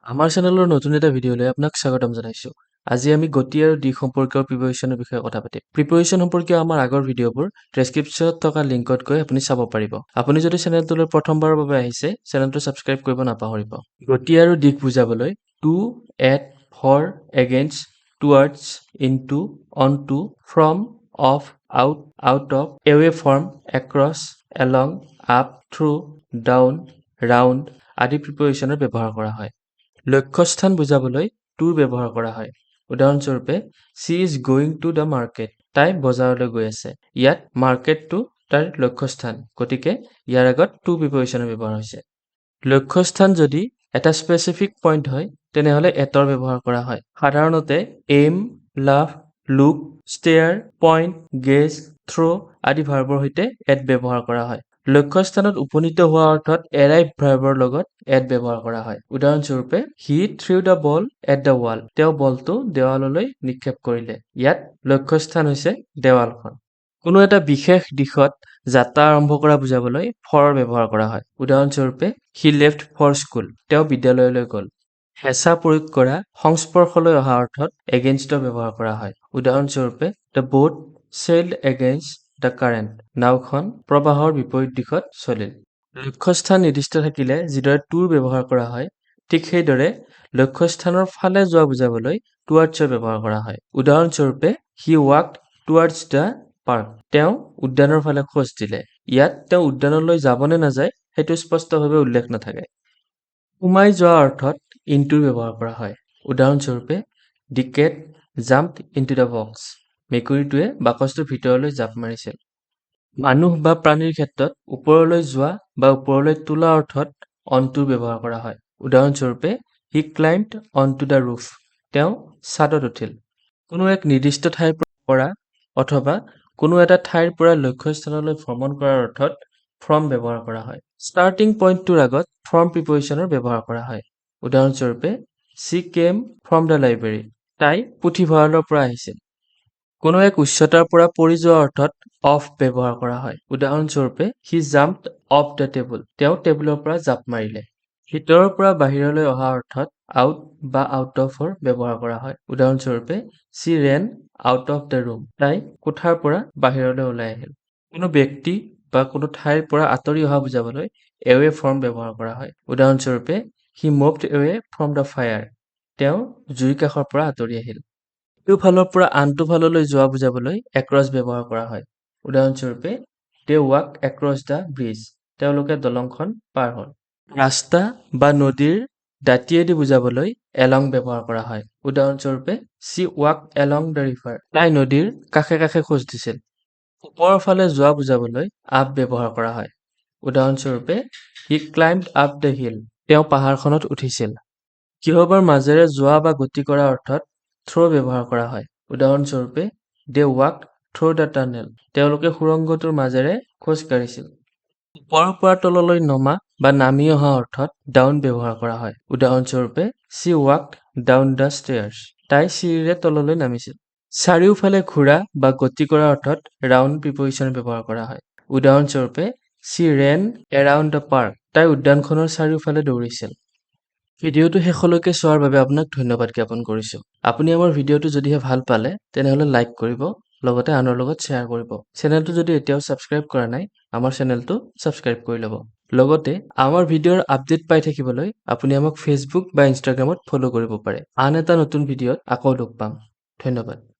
আমাৰ চেনেলৰ নতুন এটা ভিডিঅ'লৈ আপোনাক স্বাগতম জনাইছোঁ। আজি আমি গতি আৰু দিশ সম্পৰ্কীয় প্ৰিপজিশ্যনৰ বিষয়ে কথা পাতিম। প্ৰিপজিশ্যন সম্পৰ্কীয় আমাৰ আগৰ ভিডিঅ'বোৰ ডেছক্ৰিপশ্যনত থকা লিংকত গৈ আপুনি চাব পাৰিব। আপুনি যদি চেনেলটোলৈ প্ৰথমবাৰৰ বাবে আহিছে, চেনেলটো ছাবস্ক্ৰাইব কৰিব নাপাহৰিব। গতি আৰু দিশ বুজাবলৈ to, at, for, against, towards, into, onto, from, of, out, out of, away from, across, along, up, through, down, round আদি প্ৰিপজিশ্যনৰ ব্যৱহাৰ কৰা হয়। লক্ষ্যস্থান বুজাবলৈ টুৰ ব্যৱহাৰ কৰা হয়। উদাহৰণস্বৰূপে, she is going to the market. তাই বজাৰলৈ গৈ আছে। ইয়াত মাৰ্কেটটো তাৰ লক্ষ্যস্থান, গতিকে ইয়াৰ আগত টু প্ৰিপজিশ্যনৰ ব্যৱহাৰ হৈছে। লক্ষ্যস্থান যদি এটা স্পেচিফিক পইণ্ট হয়, তেনেহ'লে এটৰ ব্যৱহাৰ কৰা হয়। সাধাৰণতে aim, laugh, look, stare, point, gaze, throw' আদি ভাৰ্বৰ সৈতে এট ব্যৱহাৰ কৰা হয়। লক্ষ্যস্থানত উপনীত হোৱা অৰ্থত এৰাইভ ভাৰ্বৰ লগত এট ব্যৱহাৰ কৰা হয়। উদাহৰণস্বৰূপে, he threw the ball at the wall. তেওঁ বলটো দেৱাললৈ নিক্ষেপ কৰিলে। ইয়াত লক্ষ্যস্থান হৈছে দেৱালখন। কোনো এটা বিশেষ দিশত যাত্ৰা আৰম্ভ কৰা বুজাবলৈ ফৰৰ ব্যৱহাৰ কৰা হয়। উদাহৰণস্বৰূপে, he left for school. তেওঁ বিদ্যালয়লৈ গ'ল। হেঁচা প্ৰয়োগ কৰা, সংস্পৰ্শলৈ অহা অৰ্থত এগেইনষ্টৰ ব্যৱহাৰ কৰা হয়। উদাহৰণস্বৰূপে, the boat sailed against the current. নাওখন প্ৰবাহৰ বিপৰীত দিশত চলিল। লক্ষ্যস্থান নিৰ্দিষ্ট থাকিলে যিদৰে টুৰ ব্যৱহাৰ কৰা হয়, ঠিক সেইদৰে লক্ষ্যস্থানৰ ফালে যোৱা বুজাবলৈ টুৱাৰ্ডছৰ ব্যৱহাৰ কৰা হয়। উদাহৰণস্বৰূপে, he walked towards the park. তেওঁ উদ্যানৰ ফালে খোজ দিলে। ইয়াত তেওঁ উদ্যানলৈ যাব নে নাযায় সেইটো স্পষ্টভাৱে উল্লেখ নাথাকে। সোমাই যোৱা অৰ্থত ইনটুৰ ব্যৱহাৰ কৰা হয়। উদাহৰণস্বৰূপে, the cat jumped into the box. মেকুৰীটোৱে বাকচটোৰ ভিতৰলৈ জাপ মাৰিছিল। মানুহ বা প্ৰাণীৰ ক্ষেত্ৰত ওপৰলৈ যোৱা বা ওপৰলৈ তোলা অৰ্থত অনটোৰ ব্যৱহাৰ কৰা হয়। উদাহৰণস্বৰূপে, he climbed onto the roof. তেওঁ ছাদত উঠিল। কোনো এক নিৰ্দিষ্ট ঠাইৰ পৰা অথবা কোনো এটা ঠাইৰ পৰা লক্ষ্যস্থানলৈ ভ্ৰমণ কৰাৰ অৰ্থত ফ্ৰম ব্যৱহাৰ কৰা হয়। ষ্টাৰ্টিং পইণ্টটোৰ আগত ফ্ৰম প্ৰিপজিশ্যনৰ ব্যৱহাৰ কৰা হয়। উদাহৰণস্বৰূপে, she came from the library. তাই পুথিভঁৰালৰ পৰা আহিছিল। কোনো এক উচ্চতাৰ পৰা পৰি যোৱা অৰ্থত অফ ব্যৱহাৰ কৰা হয়। উদাহৰণস্বৰূপে, he jumped off the table. তেওঁ টেবুলৰ পৰা জাপ মাৰিলে। ভিতৰৰ পৰা বাহিৰলৈ অহা অৰ্থত আউট বা আউট অফৰ ব্যৱহাৰ কৰা হয়। উদাহৰণস্বৰূপে, she ran out of the room. তাই কোঠাৰ পৰা বাহিৰলৈ ওলাই আহিল। কোনো ব্যক্তি বা কোনো ঠাইৰ পৰা আঁতৰি অহা বুজাবলৈ away from ব্যৱহাৰ কৰা হয়। উদাহৰণস্বৰূপে, he moved away from the fire. তেওঁ জুইৰ কাষৰ পৰা আঁতৰি আহিল। ইটো ফালৰ পৰা আনটো ফাললৈ যোৱা বুজাবলৈ across ব্যৱহাৰ কৰা হয়। উদাহৰণস্বৰূপে, they walked across the bridge. তেওঁলোকে দলংখন পাৰ হ'ল। ৰাস্তা বা নদীৰ দাঁতিয়েদি বুজাবলৈ along ব্যৱহাৰ কৰা হয়। উদাহৰণস্বৰূপে, she walked along the river. তাই নদীৰ কাষে কাষে খোজ দিছিল। ওপৰৰ ফালে যোৱা বুজাবলৈ up ব্যৱহাৰ কৰা হয়। উদাহৰণস্বৰূপে, he climbed up the hill. তেওঁ পাহাৰখনত উঠিছিল। কিহবাৰ মাজেৰে যোৱা বা গতি কৰা অৰ্থত through ব্যৱহাৰ কৰা হয়। উদাহৰণস্বৰূপে, they walked through the tunnel. তেওঁলোকে সুৰংগটোৰ মাজেৰে খোজ কাঢ়িছিল। ওপৰৰ পৰা তললৈ নমা বা নামি অহা অৰ্থত ডাউন ব্যৱহাৰ কৰা হয়। উদাহৰণস্বৰূপে, she walked down the stairs. তাই চিৰিৰে তললৈ নামিছিল। চাৰিওফালে ঘূৰা বা গতি কৰা অৰ্থত ৰাউণ্ড প্ৰিপজিশ্যন ব্যৱহাৰ কৰা হয়। উদাহৰণস্বৰূপে, she ran around the park. তাই উদ্যানখনৰ চাৰিওফালে দৌৰিছিল। ভিডিঅ'টো শেষলৈকে চোৱাৰ বাবে আপোনাক ধন্যবাদ জ্ঞাপন কৰিছোঁ। আপুনি আমাৰ ভিডিঅ'টো যদিহে ভাল পালে তেনেহ'লে লাইক কৰিব, লগতে আনৰ লগত শ্বেয়াৰ কৰিব। চেনেলটো যদি এতিয়াও ছাবস্ক্ৰাইব কৰা নাই, আমাৰ চেনেলটো ছাবস্ক্ৰাইব কৰি ল'ব। লগতে আমাৰ ভিডিঅ'ৰ আপডেট পাই থাকিবলৈ আপুনি আমাক ফেচবুক বা ইনষ্টাগ্ৰামত ফ'ল' কৰিব পাৰে। আন এটা নতুন ভিডিঅ'ত আকৌ লগ পাম। ধন্যবাদ।